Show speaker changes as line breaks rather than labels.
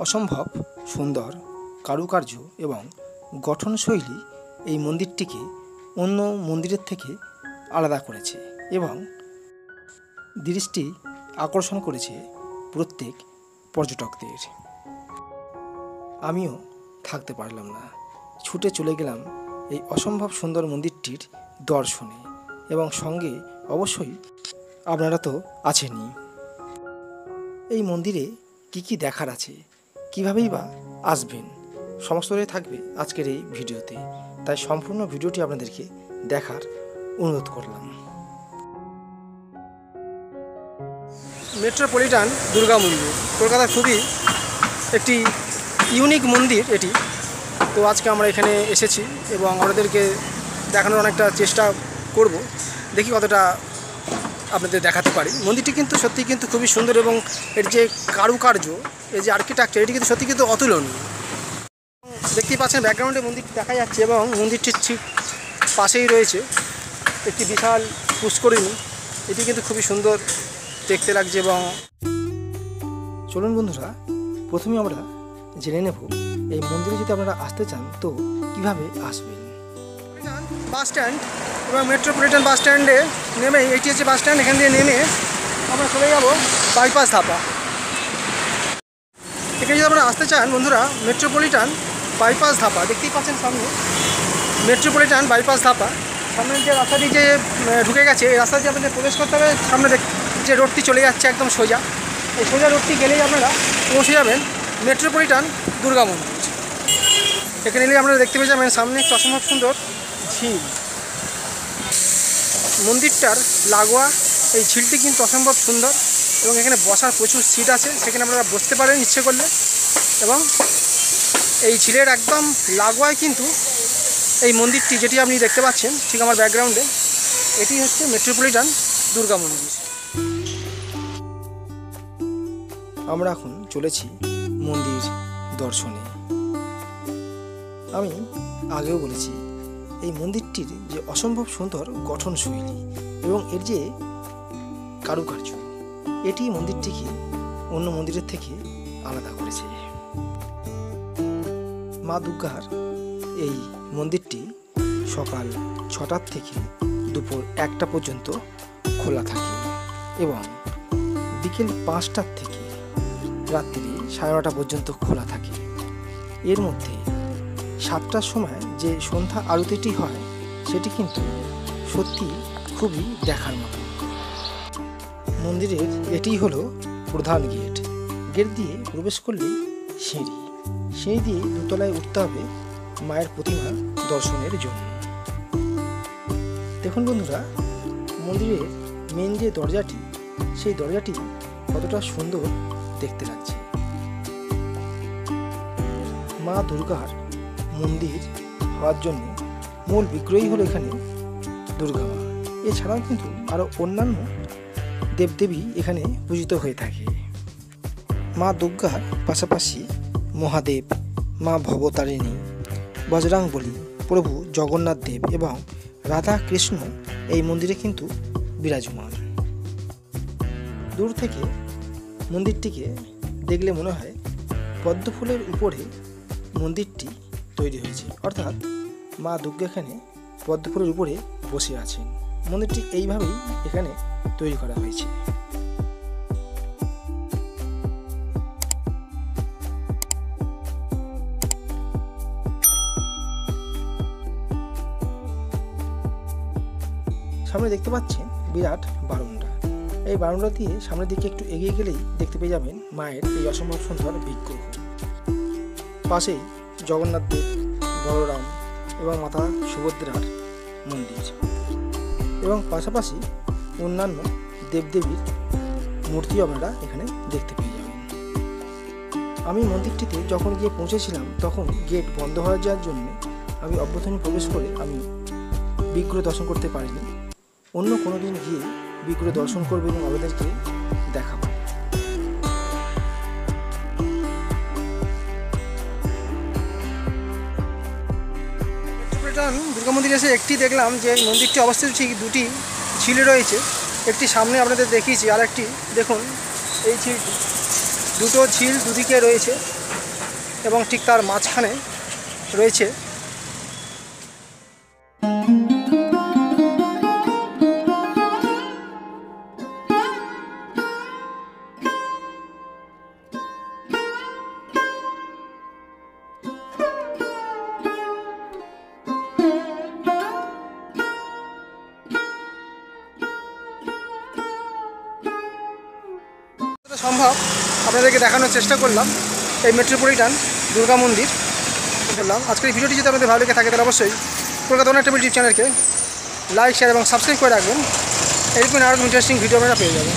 অসম্ভব সুন্দর কারুকার্য এবং গঠনশৈলী এই মন্দিরটিকে অন্য মন্দিরের থেকে আলাদা করেছে এবং দৃষ্টি আকর্ষণ করেছে প্রত্যেক পর্যটকদের। আমিও থাকতে পারলাম না, ছুটে চলে গেলাম এই অসম্ভব সুন্দর মন্দিরটির দর্শনে এবং সঙ্গে অবশ্যই আপনারা তো আছেনই। এই মন্দিরে কি কি দেখার আছে, কীভাবেই বা আসবেন, সমস্তটাই থাকবে আজকের এই ভিডিওতে, তাই সম্পূর্ণ ভিডিওটি আপনাদেরকে দেখার অনুরোধ করলাম। মেট্রোপলিটন দুর্গা মন্দির কলকাতার খুবই একটি ইউনিক মন্দির এটি। তো আজকে আমরা এখানে এসেছি এবং আপনাদেরকে দেখানোর অনেকটা চেষ্টা করব, দেখি কতটা আপনাদের দেখাতে পারি। মন্দিরটি কিন্তু সত্যি কিন্তু খুবই সুন্দর এবং এর যে কারুকার্য, এই যে আর্কিটেকচার, এটি কিন্তু সত্যি কিন্তু অতুলনীয়। দেখতেই পাচ্ছেন ব্যাকগ্রাউন্ডে মন্দিরটি দেখা যাচ্ছে এবং মন্দিরটির ঠিক পাশেই রয়েছে একটি বিশাল পুষ্করিণী। এটি কিন্তু খুবই সুন্দর দেখতে লাগছে। এবং চলুন বন্ধুরা, প্রথমে আমরা জেনে নেব এই মন্দিরে যদি আপনারা আসতে চান তো কিভাবে আসবেন। বাস স্ট্যান্ড এবং মেট্রোপলিটন বাস স্ট্যান্ডে নেমে, এটি হচ্ছে বাস স্ট্যান্ড, এখান দিয়ে নেমে আমরা চলে যাব বাইপাস ধাপা। এখানে যদি আপনারা আসতে চান বন্ধুরা, মেট্রোপলিটন বাইপাস ধাপা দেখতেই পাচ্ছেন সামনে, মেট্রোপলিটন বাইপাস ধাপা। সামনে যে রাস্তাটি যে ঢুকে গেছে, এই রাস্তা দিয়ে আপনাদের প্রবেশ করতে হবে। সামনে যে রোডটি চলে যাচ্ছে একদম সোজা, এই সোজা রোডটি গেলেই আপনারা পৌঁছে যাবেন মেট্রোপলিটন দুর্গা মন্দির। এখানে এলে আপনারা দেখতে পেয়ে যাবেন সামনে একটি অসম্ভব সুন্দর ঝিল। মন্দিরটার লাগোয়া এই ঝিলটি কিন্তু অসম্ভব সুন্দর এবং এখানে বসার প্রচুর সিট আছে, সেখানে আপনারা বসতে পারেন ইচ্ছে করলে। এবং এই ঝিলের একদম লাগোয়ায় কিন্তু এই মন্দিরটি, যেটি আপনি দেখতে পাচ্ছেন ঠিক আমার ব্যাকগ্রাউন্ডে, এটি হচ্ছে মেট্রোপলিটন দুর্গা মন্দির। আমরা এখন চলেছি মন্দির দর্শনে। আমি আগেও বলেছি এই মন্দিরটির যে অসম্ভব সুন্দর গঠনশৈলী এবং এর যে কারুকার্য, এটি মন্দিরটিকে অন্য মন্দিরের থেকে আলাদা করেছে। মা দুর্গার এই মন্দিরটি সকাল 6টার থেকে দুপুর 1টা পর্যন্ত খোলা থাকে এবং বিকেল 5টার থেকে রাত্রি 9:30 পর্যন্ত খোলা থাকে। এর মধ্যে 7টার সময় যে সন্ধ্যা আরতিটি হয় সেটি কিন্তু সত্যি খুবই দেখার মতো। মন্দিরের এটি হলো প্রধান গেট। গেট দিয়ে প্রবেশ করলেই সিঁড়ি দিয়ে দোতলায় উঠতে হবে মায়ের প্রতিমা দর্শনের জন্য। দেখুন বন্ধুরা, মন্দিরের মেন যে দরজাটি, সেই দরজাটি কতটা সুন্দর দেখতে লাগছে। মা দুর্গার মন্দির হওয়ার জন্য মূল বিগ্রহী হলো এখানে দুর্গা মা। এছাড়াও কিন্তু আরও অন্যান্য দেবদেবী এখানে পূজিত হয়ে থাকে। মা দুর্গার পাশাপাশি মহাদেব, মা ভবতারিণী, বজরংবলী, প্রভু জগন্নাথ দেব এবং রাধা কৃষ্ণ এই মন্দিরে কিন্তু বিরাজমান। দূর থেকে মন্দিরটিকে দেখলে মনে হয় পদ্ম ফুলের উপরে মন্দিরটি তৈরি হয়েছে, অর্থাৎ মা দুর্গা এখানে পদ্ম ফুলের উপরে বসে আছেন। মন্দিরটি এইভাবেই এখানে তৈরি করা হয়েছে। সামনে দেখতে পাচ্ছেন বিরাট বারান্দা। এই বারান্দা দিয়ে সামনের দিকে একটু এগিয়ে গেলেই দেখতে পেয়ে যাবেন মায়ের এই অসম্ভব সুন্দর বিগ্রহ। পাশেই জগন্নাথ দেব, বলরাম এবং মাতা সুভদ্রার মন্দির এবং পাশাপাশি অন্যান্য দেবদেবীর মূর্তিও আপনারা এখানে দেখতে পেয়ে যাবেন। আমি মন্দিরটিতে যখন গিয়ে পৌঁছেছিলাম তখন গেট বন্ধ হয়ে যাওয়ার জন্য আমি অভ্যন্তরে প্রবেশ করে আমি বিগ্রহ দর্শন করতে পারিনি। অন্য কোনো দিন গিয়ে বিগ্রহ দর্শন করবো এবং আপনাদেরকে দেখাবো। মেট্রোপলিটন দুর্গা মন্দিরে এসে একটি দেখলাম যে মন্দিরটি অবস্থিত ঠিক দুটি ঝিল রয়েছে। একটি সামনে আপনাদের দেখিয়েছি, আর একটি দেখুন এই ঝিলটি, দুটো ঝিল দুদিকে রয়েছে এবং ঠিক তার মাঝখানে রয়েছে সম্ভব আপনাদেরকে দেখানোর চেষ্টা করলাম এই মেট্রোপলিটন দুর্গা মন্দির বললাম। আজকের এই ভিডিওটি যদি আপনাদের ভালো লেগে থাকে তাহলে অবশ্যই কলকাতা ওনার টেবিল ইউটিউব চ্যানেলকে লাইক, শেয়ার এবং সাবস্ক্রাইব করে রাখবেন। এরকম আরও ইন্টারেস্টিং ভিডিও আপনারা পেয়ে যাবেন।